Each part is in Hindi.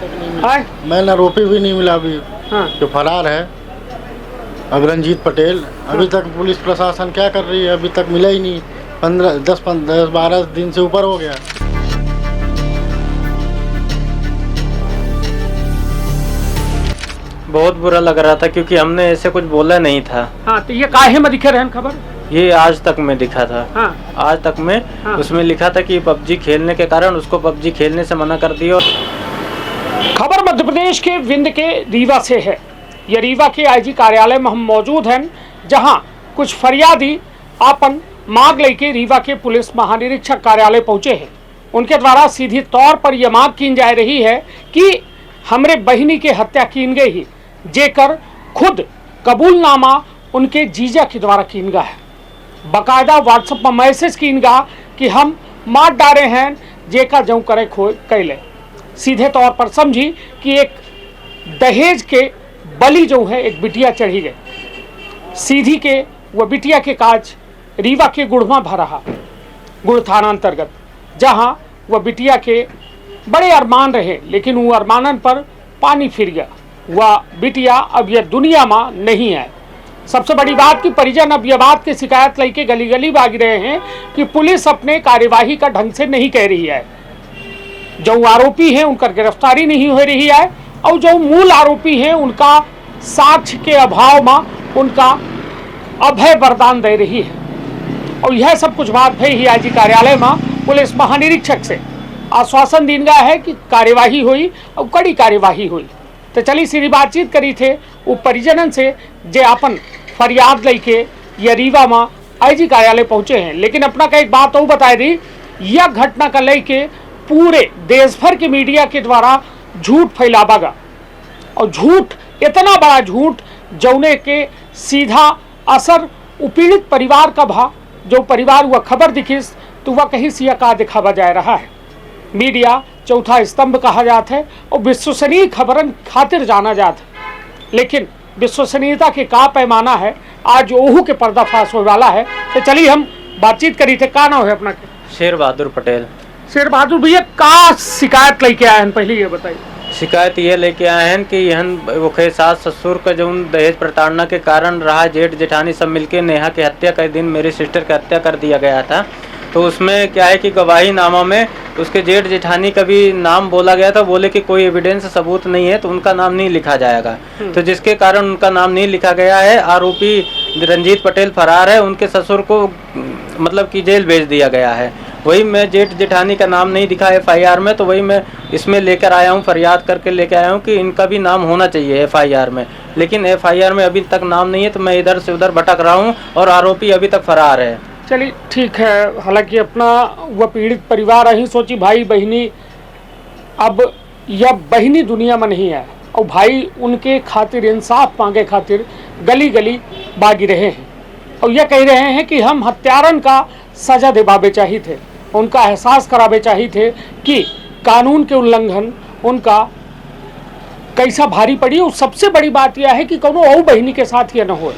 तक नहीं मिला। मेन आरोपी भी नहीं मिला अभी, हाँ। जो फरार है अग्रंजीत पटेल। अभी तक पुलिस प्रशासन क्या कर रही है, अभी तक मिला ही नहीं। 10-12 दिन से ऊपर हो गया। बहुत बुरा लग रहा था क्योंकि हमने ऐसे कुछ बोला नहीं था। हाँ, तो ये काहे में दिखे रहन खबर? ये आज तक में दिखा था। हाँ। आज तक में हाँ। उसमें लिखा था कि पबजी खेलने के कारण उसको पबजी खेलने से मना कर दिया। खबर मध्य प्रदेश के विंध्य के रीवा से है। ये रीवा के आईजी कार्यालय में हम मौजूद हैं, जहां कुछ फरियादी आपन मांग लेके रीवा के पुलिस महानिरीक्षक कार्यालय पहुंचे हैं। उनके द्वारा सीधी तौर पर यह मांग की जा रही है कि हमरे बहिनी के हत्या कीन गई ही, जेकर खुद कबूलनामा उनके जीजा के द्वारा कीन गा है। बाकायदा व्हाट्सएप पर मैसेज कीन गा कि हम मार डारे हैं, जेका जऊ करे खो कैले। सीधे तौर पर समझी कि एक दहेज के बलि जो है एक बिटिया चढ़ी गई। सीधी के वह बिटिया के काज रीवा के गुड़मा भरहा गुड़ थाना अंतर्गत, जहां वह बिटिया के बड़े अरमान रहे, लेकिन वो अरमानन पर पानी फिर गया। वह बिटिया अब यह दुनिया में नहीं है। सबसे बड़ी बात कि परिजन अब यह बात की शिकायत लेके गली गली भाग रहे हैं कि पुलिस अपने कार्यवाही का ढंग से नहीं कह रही है। जो आरोपी हैं उनका गिरफ्तारी नहीं हो रही है, और जो मूल आरोपी हैं उनका साक्ष्य के अभाव में उनका अभय वरदान दे रही है। और यह सब कुछ बात है ही आईजी कार्यालय में पुलिस महानिरीक्षक से आश्वासन दिन गया है कि कार्यवाही हुई और कड़ी कार्यवाही हुई। तो चली सीधी बातचीत करी थे वो परिजनन से जे अपन फरियाद लेके ये रीवा में आईजी कार्यालय पहुंचे हैं। लेकिन अपना का एक बात और बताई दी, यह घटना का लेके पूरे देश भर के मीडिया के द्वारा झूठ फैलावा गा, और झूठ इतना बड़ा झूठ जौने के सीधा असर पीड़ित परिवार का भा। जो परिवार वह खबर दिखिस तो वह कहीं सिया का दिखावा जा रहा है। मीडिया चौथा स्तंभ कहा जाता है और विश्वसनीय खबरन खातिर जाना जाता है, लेकिन विश्वसनीयता के का पैमाना है आज ओहू के पर्दाफाश होने वाला है। तो चलिए हम बातचीत करी थे। का नाम है अपना? शेर बहादुर पटेल। शेर बहादुर भैया, का शिकायत लेके आए हैं, पहले ये बताइए। शिकायत ये लेके आए हैं कि यहन वो सास ससुर का जो दहेज प्रताड़ना के कारण रहा, जेठ जेठानी सब मिलके नेहा की हत्या के दिन मेरी सिस्टर की हत्या कर दिया गया था। तो उसमें क्या है कि गवाही नामा में उसके जेठ जेठानी का भी नाम बोला गया था। बोले कि कोई एविडेंस सबूत नहीं है तो उनका नाम नहीं लिखा जाएगा। तो जिसके कारण उनका नाम नहीं लिखा गया है। आरोपी रंजीत पटेल फरार है, उनके ससुर को मतलब कि जेल भेज दिया गया है। वही मैं जेठ जेठानी का नाम नहीं दिखा FIR में, तो वही मैं इसमें लेकर आया हूँ, फरियाद करके लेकर आया हूँ कि इनका भी नाम होना चाहिए FIR में। लेकिन FIR में अभी तक नाम नहीं है, तो मैं इधर से उधर भटक रहा हूँ और आरोपी अभी तक फरार है। चलिए ठीक है। हालांकि अपना वह पीड़ित परिवार अही सोची भाई बहनी, अब यह बहनी दुनिया में नहीं है, और भाई उनके खातिर इंसाफ मांगे खातिर गली गली बागी रहे हैं, और यह कह रहे हैं कि हम हत्यारन का सजा दिवावे चाहिए थे, उनका एहसास करावे चाहिए थे कि कानून के उल्लंघन उनका कैसा भारी पड़ी। और सबसे बड़ी बात यह है कि कोनो और बहनी के साथ यह न हो।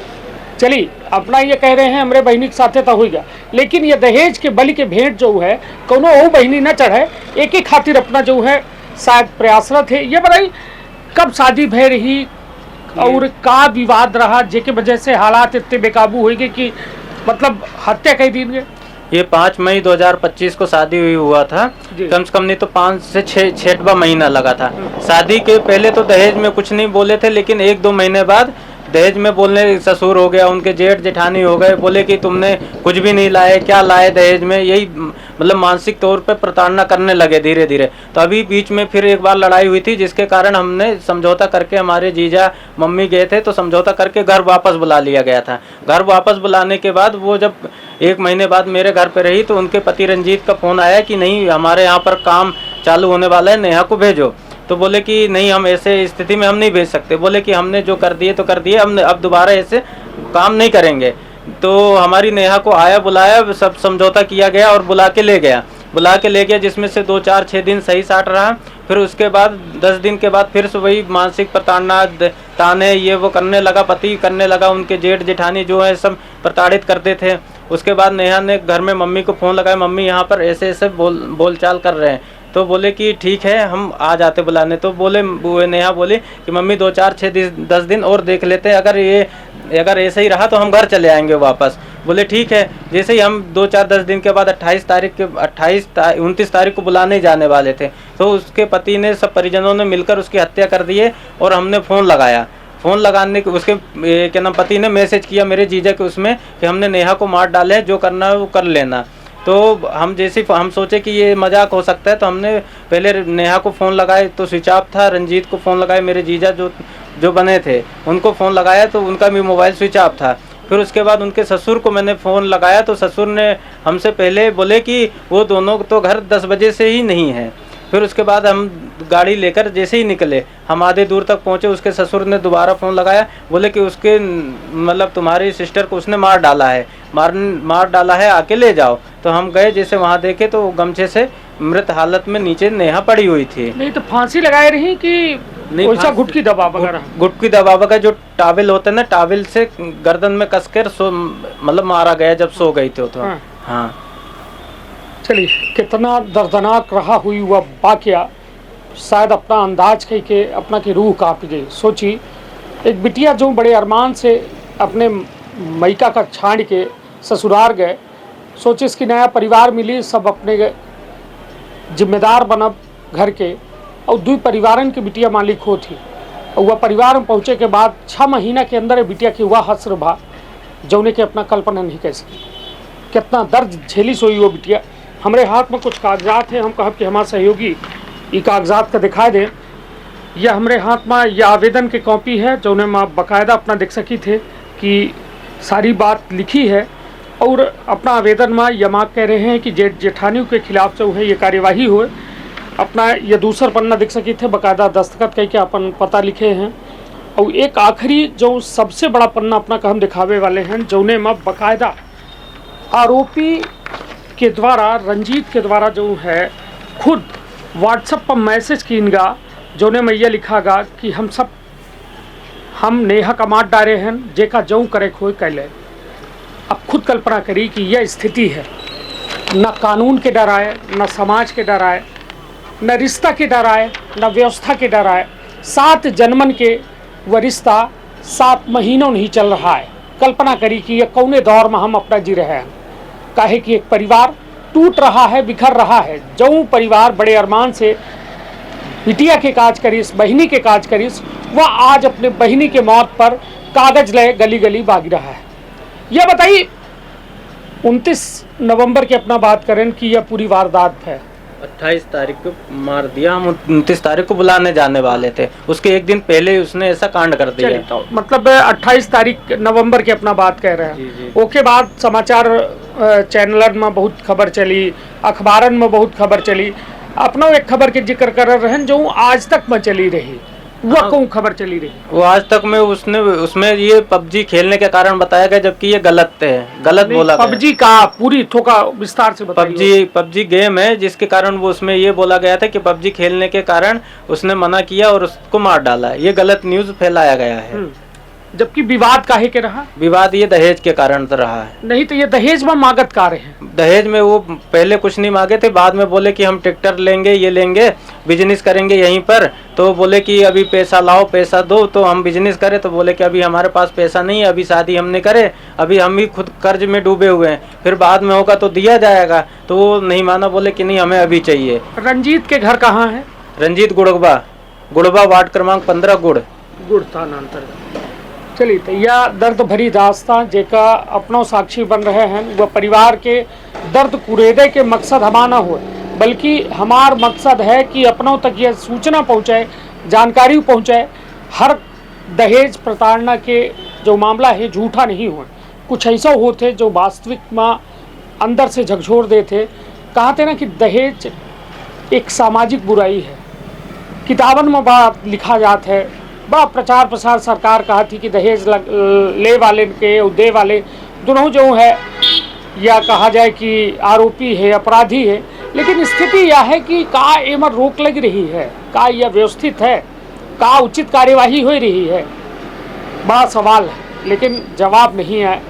चलिए अपना ये कह रहे हैं हमरे बहनी के साथ तो होगा, लेकिन ये दहेज के बलि के भेंट जो है कोनो और बहनी न चढ़े, एक ही खातिर अपना जो है शायद प्रयासरत है। ये बताइए कब शादी भय रही और का विवाद रहा जेके वजह से हालात इतने बेकाबू हो गए कि मतलब हत्या कई दिन गए? ये 5 मई 2025 को शादी हुआ था। कम से कम नहीं तो 5 से 6 महीना लगा था। शादी के पहले तो दहेज में कुछ नहीं बोले थे, लेकिन 1-2 महीने बाद दहेज में बोलने ससुर हो गया, उनके जेठ जेठानी हो गए, बोले कि तुमने कुछ भी नहीं लाए, क्या लाए दहेज में। यही मतलब मानसिक तौर पे प्रताड़ना करने लगे धीरे धीरे। तो अभी बीच में फिर एक बार लड़ाई हुई थी, जिसके कारण हमने समझौता करके, हमारे जीजा मम्मी गए थे तो समझौता करके घर वापस बुला लिया गया था। घर वापस बुलाने के बाद वो जब 1 महीने बाद मेरे घर पे रही तो उनके पति रंजीत का फ़ोन आया कि नहीं हमारे यहाँ पर काम चालू होने वाला है, नेहा को भेजो। तो बोले कि नहीं हम ऐसे स्थिति में हम नहीं भेज सकते। बोले कि हमने जो कर दिए तो कर दिए, हमने अब दोबारा ऐसे काम नहीं करेंगे। तो हमारी नेहा को आया बुलाया, सब समझौता किया गया और बुला के ले गया, जिसमें से 2-4-6 दिन सही साट रहा। फिर उसके बाद 10 दिन के बाद फिर से वही मानसिक प्रताड़ना, ताने ये वो करने लगा, पति करने लगा। उनके जेठ जेठानी जो है सब प्रताड़ित करते थे। उसके बाद नेहा ने घर में मम्मी को फ़ोन लगाया, मम्मी यहाँ पर ऐसे ऐसे बोलचाल कर रहे हैं। तो बोले कि ठीक है हम आ जाते बुलाने। तो बोले नेहा बोली कि मम्मी 2-4-6-10 दिन और देख लेते हैं, अगर ऐसे ही रहा तो हम घर चले आएंगे वापस। बोले ठीक है। जैसे ही हम 2-4-10 दिन के बाद 29 तारीख को बुलाने जाने वाले थे, तो उसके पति ने सब परिजनों ने मिलकर उसकी हत्या कर दी है। और हमने फ़ोन लगाया, फ़ोन लगाने के उसके क्या नाम पति ने मैसेज किया मेरे जीजा के उसमें कि हमने नेहा को मार डाले, जो करना है वो कर लेना। तो हम सोचे कि ये मजाक हो सकता है, तो हमने पहले नेहा को फ़ोन लगाए तो स्विच ऑफ था। रंजीत को फ़ोन लगाए, मेरे जीजा जो बने थे उनको फ़ोन लगाया तो उनका भी मोबाइल स्विच ऑफ था। फिर उसके बाद उनके ससुर को मैंने फ़ोन लगाया तो ससुर ने हमसे पहले बोले कि वो दोनों तो घर 10 बजे से ही नहीं है। फिर उसके बाद हम गाड़ी लेकर जैसे ही निकले, हम आधे दूर तक पहुंचे, उसके ससुर ने दोबारा फ़ोन लगाया, बोले कि उसके मतलब तुम्हारी सिस्टर को उसने मार डाला है, आके ले जाओ। तो हम गए, जैसे वहाँ देखे तो गमछे से मृत हालत में नीचे नेहा पड़ी हुई थी। नहीं तो फांसी लगाए रही कि वैसा घुटकी दबा वगैरह? घुटकी दबा वगैरह, जो टावल होते हैं ना, टावल से गर्दन में कसकर मतलब मारा गया जब सो गई थी तो। हाँ चलिए, कितना दर्दनाक रहा हुई वह वाकया, शायद अपना अंदाज कह के अपना की रूह कांप गई। सोची एक बिटिया जो बड़े अरमान से अपने मैका का छाड़ के ससुराल गए, सोचे इसकी नया परिवार मिली, सब अपने जिम्मेदार बनब घर के, और 2 परिवारन की बिटिया मालिक हो थी। और वह परिवार में पहुँचे के बाद 6 महीना के अंदर बिटिया की हुआ हस्र भा जौने के अपना कल्पना नहीं कर सकी। कितना दर्द झेली सोई वो बिटिया। हमारे हाथ में कुछ कागजात हैं, हम कहब कि हमारे सहयोगी ये कागजात का दिखा दें। यह हमारे हाथ में यह आवेदन की कॉपी है जो उन्हें माँ बाकायदा अपना देख सकी थे कि सारी बात लिखी है। और अपना आवेदन में यह माँ कह रहे हैं कि जेठानियों के खिलाफ जो है ये कार्यवाही हो। अपना यह दूसरा पन्ना देख सकी थे, बाकायदा दस्तखत करके अपन पता लिखे हैं। और एक आखिरी जो सबसे बड़ा पन्ना अपना का हम दिखावे वाले हैं, जौने में बाकायदा आरोपी के द्वारा, रंजीत के द्वारा जो है खुद व्हाट्सएप पर मैसेज कीनगा, जोने में यह लिखागा कि हम नेहा का मार डारे हैं, जेका जो करे खोए कैले। अब खुद कल्पना करी कि यह स्थिति है, न कानून के डर आए, न समाज के डर आए, न रिश्ता के डर आए, न व्यवस्था के डर आए। 7 जन्मन के वह रिश्ता 7 महीनों नहीं चल रहा है। कल्पना करी कि यह कौने दौर में हम अपना जी रहे हैं। काहे कि एक परिवार टूट रहा है, बिखर रहा है। जो परिवार बड़े अरमान से बिटिया के काज करीस, बहिनी के काज करीस, वह आज अपने बहिनी के मौत पर कागज ले गली गली भाग रहा है। यह बताइए, 29 नवंबर की अपना बात करें कि यह पूरी वारदात है। 28 तारीख को मार दिया, हम 29 तारीख को बुलाने जाने वाले थे, उसके एक दिन पहले उसने ऐसा कांड कर दिया। तो मतलब 28 तारीख नवंबर की अपना बात कह रहे हैं। ओके, बाद समाचार चैनलन में बहुत खबर चली, अखबारन में बहुत खबर चली। अपना एक खबर के जिक्र कर रहे हैं जो आज तक में चली रही, वह कौन खबर चली रही? वो आज तक में उसमें ये पबजी खेलने के कारण बताया गया, जबकि ये गलत बोला गया। पबजी का पूरी थोड़ा विस्तार से बताइए। पबजी गेम है जिसके कारण वो उसमें ये बोला गया था कि पबजी खेलने के कारण उसने मना किया और उसको मार डाला। ये गलत न्यूज फैलाया गया है। जबकि विवाद काहे के रहा? विवाद ये दहेज के कारण तो रहा है। नहीं तो ये दहेज में मांगत का रहे हैं? दहेज में वो पहले कुछ नहीं मांगे थे, बाद में बोले कि हम ट्रैक्टर लेंगे, ये लेंगे, बिजनेस करेंगे यहीं पर। तो बोले कि अभी पैसा लाओ, पैसा दो तो हम बिजनेस करें। तो बोले कि अभी हमारे पास पैसा नहीं है, अभी शादी हमने करे, अभी हम भी खुद कर्ज में डूबे हुए हैं, फिर बाद में होगा तो दिया जाएगा। तो वो नहीं माना, बोले कि नहीं हमें अभी चाहिए। रंजीत के घर कहाँ है? रंजीत गुड़बा वार्ड क्रमांक 15 गुड़ थाना अंतर्गत। चलिए, तो यह दर्द भरी दास्तां जेका अपनों साक्षी बन रहे हैं, वह परिवार के दर्द कुरेदे के मकसद हमारा हो, बल्कि हमार मकसद है कि अपनों तक यह सूचना पहुंचाए, जानकारी पहुंचाए। हर दहेज प्रताड़ना के जो मामला है झूठा नहीं हुआ, कुछ ऐसा होते जो वास्तविक में अंदर से झकझोर देते। कहते ना कि दहेज एक सामाजिक बुराई है। किताबन में बात लिखा जाता है, बड़ा प्रचार प्रसार सरकार कहा थी कि दहेज ले वाले के और दे वाले दोनों जो है, या कहा जाए कि आरोपी है, अपराधी है। लेकिन स्थिति यह है कि का एमर रोक लग रही है, का यह व्यवस्थित है, का उचित कार्यवाही हो रही है, बड़ा सवाल है, लेकिन जवाब नहीं है।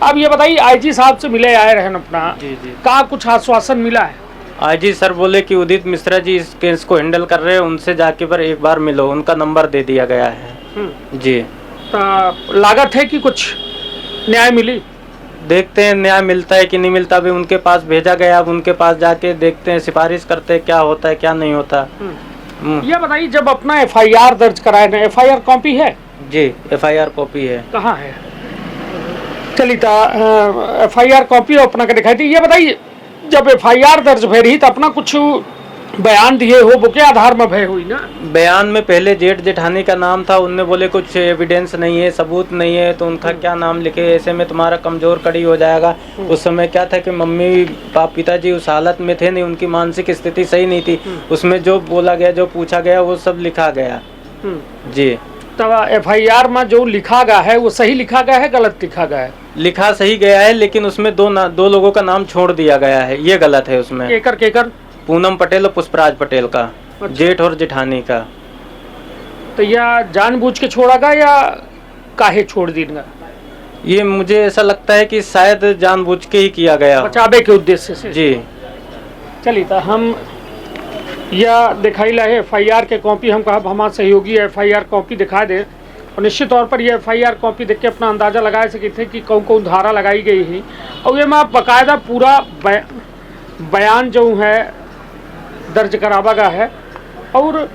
अब ये बताइए, आईजी साहब से मिले आए रहन अपना, जी। का कुछ आश्वासन मिला है? आईजी सर बोले कि उदित मिश्रा जी इस केस को हैंडल कर रहे हैं, उनसे जाके पर एक बार मिलो, उनका नंबर दे दिया गया है। जी लागत है कि कुछ न्याय मिली? देखते हैं न्याय मिलता है कि नहीं मिलता। अभी उनके पास भेजा गया, अब उनके पास जाके देखते हैं, सिफारिश करते हैं क्या होता है क्या नहीं होता। ये बताइए, जब अपना एफआईआर दर्ज कराए ना, एफआईआर कॉपी है? जी एफआईआर कॉपी है। कहाँ है? चलिए एफआईआर कॉपी अपना के दिखाई दी। ये बताइए, जब एफआईआर दर्ज भय रही तो अपना कुछ बयान दिए हो, वो के आधार में भय हुई ना? बयान में पहले जेठ जेठानी का नाम था, उनने बोले कुछ एविडेंस नहीं है, सबूत नहीं है, तो उनका क्या नाम लिखे, ऐसे में तुम्हारा कमजोर कड़ी हो जाएगा। उस समय क्या था कि मम्मी पिताजी उस हालत में थे नहीं, उनकी मानसिक स्थिति सही नहीं थी। उसमें जो बोला गया, जो पूछा गया, वो सब लिखा गया। जी तब एफआईआर में जो लिखा गया है वो सही लिखा गया है, गलत लिखा गया है? लिखा सही गया है, लेकिन उसमें दो लोगों का नाम छोड़ दिया गया है, ये गलत है उसमें। केकर? पूनम पटेल और पुष्पराज पटेल का। अच्छा। जेठ और जेठानी का। तो यह जानबूझ के छोड़ागा या काहे छोड़ देगा? ये मुझे ऐसा लगता है कि शायद जानबूझ के ही किया गया, बचावे के उद्देश्य से। जी चलिए तो हम यह दिखाई ला है एफआईआर के कॉपी, हम कहा हमारे सहयोगी एफआईआर कॉपी दिखा दे, और निश्चित तौर पर यह एफआईआर कॉपी देख के अपना अंदाजा लगा सके थे कि कौन कौन धारा लगाई गई है। और ये मैं बाकायदा पूरा बयान जो है दर्ज करावा गया है, और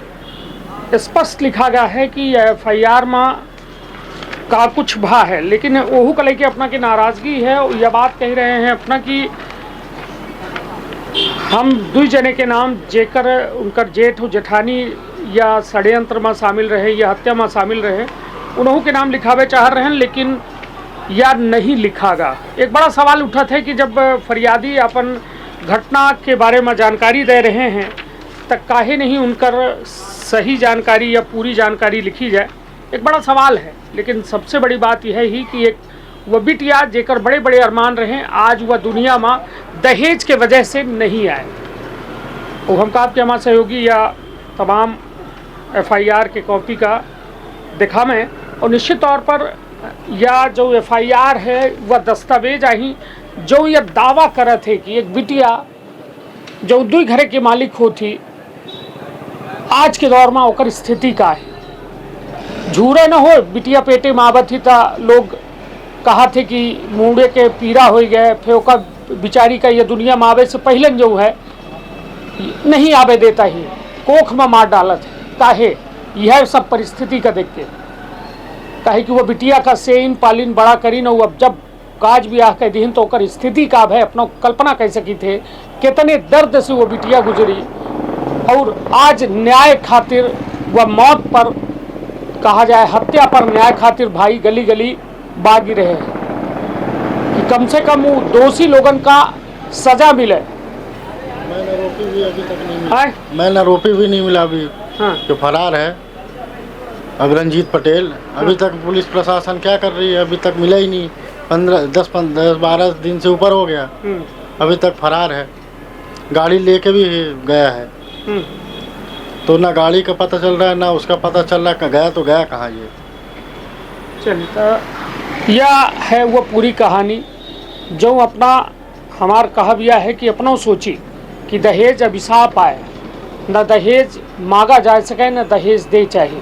स्पष्ट लिखा गया है कि एफआईआर में का कुछ भा है, लेकिन ओहू का लेके अपना की नाराजगी है। और यह बात कह रहे हैं अपना कि हम दुई जने के नाम जेकर उनकर जेठ जेठानी या षड्यंत्र में शामिल रहे या हत्या में शामिल रहे, उन्हों के नाम लिखावे चाह रहे हैं, लेकिन या नहीं लिखागा। एक बड़ा सवाल उठा था कि जब फरियादी अपन घटना के बारे में जानकारी दे रहे हैं तब काहे नहीं उनकर सही जानकारी या पूरी जानकारी लिखी जाए, एक बड़ा सवाल है। लेकिन सबसे बड़ी बात यह ही कि एक वह बिटिया जेकर बड़े बड़े अरमान रहे, आज वह दुनिया में दहेज के वजह से नहीं आए। और हम आपके हमारे सहयोगी या तमाम एफआईआर के कॉपी का दिखावें, और निश्चित तौर पर या जो एफआईआर है वह दस्तावेज आई जो यह दावा करे थे कि एक बिटिया जो दुई घरे के मालिक होती, आज के दौर में ओकर स्थिति का है। झूरे न हो, बिटिया पेटे में आवत थी तो लोग कहा थे कि मुंडे के पीड़ा हो गए, फिर ओकर बिचारी का ये दुनिया में आवे से पहले जो है नहीं आवे देता ही, कोख में मार डालत है। काहे? यह सब परिस्थिति का देख के काहे कि वो बिटिया का सेन पालिन बड़ा करी न, अब जब काज ब्याह के दिन तो ओकर स्थिति का है अपना कल्पना कर सकी थे, कितने दर्द से वो बिटिया गुजरी। और आज न्याय खातिर वह मौत पर कहा जाए हत्या पर न्याय खातिर भाई गली गली बागी रहे कि कम से कम वो दोषी लोगन का सजा मिले। मैंने आरोपी भी अभी तक नहीं मिला। मैंने आरोपी भी नहीं मिला अभी। हाँ। जो फरार है अग्रंजीत पटेल, अभी तक पुलिस प्रशासन क्या कर रही है, अभी तक मिला ही नहीं। 10-12 दिन से ऊपर हो गया, अभी तक फरार है। गाड़ी लेके भी गया है, तो ना गाड़ी का पता चल रहा है ना उसका पता चल रहा है गया तो गया कहाँ ये। चलिए तो यह है वो पूरी कहानी जो अपना हमार कहा बिया है कि अपनों सोची कि दहेज अभिशाप आए, न दहेज मांगा जा सके न दहेज दे चाहिए।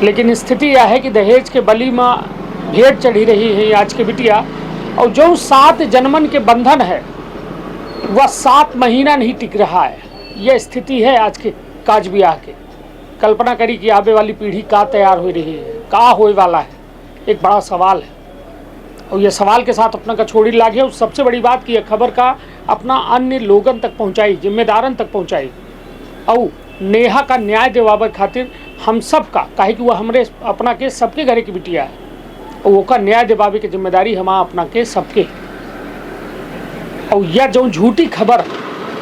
लेकिन स्थिति यह है कि दहेज के बलि में भेंट चढ़ी रही है आज की बिटिया, और जो 7 जन्मन के बंधन है वह 7 महीना नहीं टिक रहा है। यह स्थिति है आज के काज ब्याह के। कल्पना करी कि आगे वाली पीढ़ी का तैयार हो रही है, का होए वाला है, एक बड़ा सवाल है। और यह सवाल के साथ अपना का छोड़ी लागे। और सबसे बड़ी बात कि यह खबर का अपना अन्य लोगन तक पहुंचाई, जिम्मेदारन तक पहुंचाई, और नेहा का न्याय दिवावे खातिर हम सब का, काहे कि वह हमरे अपना के सबके घरे की बिटिया है, और वो का न्याय दिवावे की जिम्मेदारी हमारा अपना के सबके। और यह जो झूठी खबर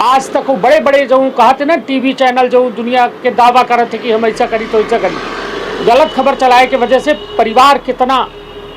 आज तक वो बड़े बड़े जो कहते ना टीवी चैनल जो दुनिया के दावा कर रहे थे कि हम ऐसा करी तो ऐसा करी, गलत खबर चलाए की वजह से परिवार कितना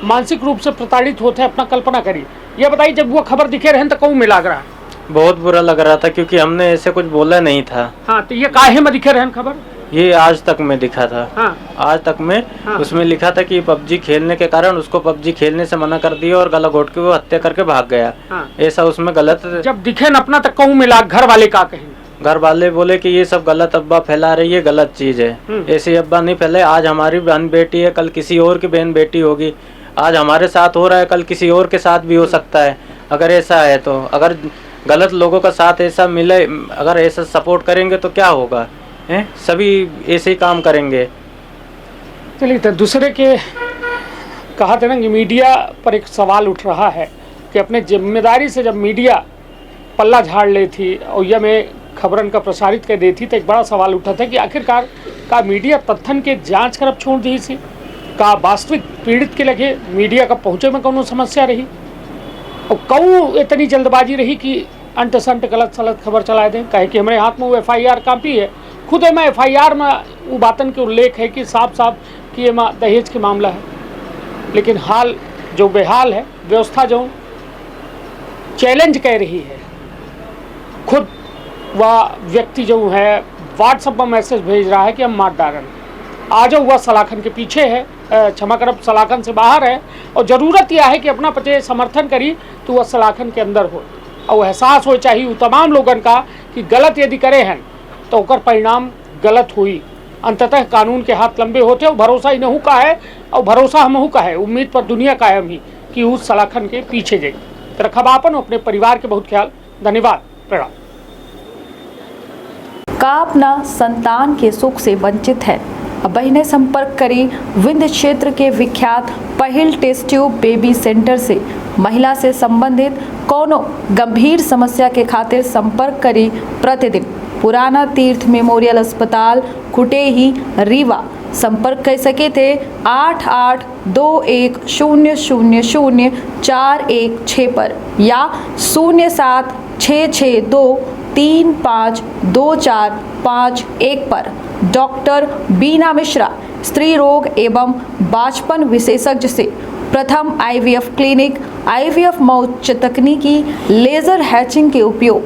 मानसिक रूप से प्रताड़ित होते हैं, अपना कल्पना करिए। यह बताइए जब वो खबर दिखे रहे तो कहूँ में लग रहा है? बहुत बुरा लग रहा था क्योंकि हमने ऐसे कुछ बोला नहीं था। हाँ, तो ये काहे में दिखे रहे खबर? ये आज तक में दिखा था। हाँ। आज तक में हाँ। उसमें लिखा था कि पबजी खेलने के कारण उसको पबजी खेलने से मना कर दिया और गला घोट के वो हत्या करके भाग गया। हाँ। ऐसा उसमें गलत। जब दिखे न अपना तक कहूँ मिला, घर वाले का कहेंगे? घर वाले बोले कि ये सब गलत अब्बा फैला रही है, गलत चीज है। ऐसी अब्बा नहीं फैले। आज हमारी बहन बेटी है, कल किसी और की बहन बेटी होगी। आज हमारे साथ हो रहा है, कल किसी और के साथ भी हो सकता है। अगर ऐसा है तो अगर गलत लोगों का साथ ऐसा मिले, अगर ऐसा सपोर्ट करेंगे तो क्या होगा? हैं, सभी ऐसे ही काम करेंगे। चलिए, तो दूसरे के कहा था ना कि मीडिया पर एक सवाल उठ रहा है कि अपने जिम्मेदारी से जब मीडिया पल्ला झाड़ ले थी और यह में खबरन का प्रसारित कर देती, तो एक बड़ा सवाल उठा था कि आखिरकार का मीडिया तथ्यन के जांच करब छोड़ दी थी, का वास्तविक पीड़ित के लगे मीडिया का पहुँचे में कोनो समस्या रही, और कहूँ इतनी जल्दबाजी रही कि अंट संट गलत सलत खबर चला दें। कहे कि हमारे हाथ में वो FIR कापी है, खुद में FIR में वो बातन के उल्लेख है कि साफ साफ कि ये दहेज के मामला है, लेकिन हाल जो बेहाल है, व्यवस्था जो चैलेंज कह रही है, खुद वह व्यक्ति जो है व्हाट्सएप पर मैसेज भेज रहा है कि हम मार डालें, आ जाओ, वह सलाखन के पीछे है, क्षमा करब सलाखन से बाहर है, और ज़रूरत यह है कि अपना पचे समर्थन करी तो वह सलाखन के अंदर हो, और एहसास हो चाहिए तमाम लोगन का कि गलत यदि करे हैं तो ओकर परिणाम गलत हुई। अंततः कानून के हाथ लंबे होते और भरोसा इनहू का है और भरोसा हमहू का है, उम्मीद पर दुनिया कायम ही कि उस सलाखन के पीछे जाए। तो रखब आपन अपने परिवार के बहुत ख्याल। धन्यवाद, प्रणाम। का अपना संतान के सुख से वंचित है? अब बहिने संपर्क करी विंध्य क्षेत्र के विख्यात पहिल टेस्ट ट्यूब बेबी सेंटर से। महिला से संबंधित कोनो गंभीर समस्या के खातिर संपर्क करी प्रतिदिन पुराना तीर्थ मेमोरियल अस्पताल कुटेही रीवा। संपर्क कर सके थे 8821000416 पर या 0766235245 पर। डॉक्टर बीना मिश्रा स्त्री रोग एवं बाचपन विशेषज्ञ से प्रथम IVF क्लिनिक, IVF मौच तकनीकी, लेजर हैचिंग के उपयोग,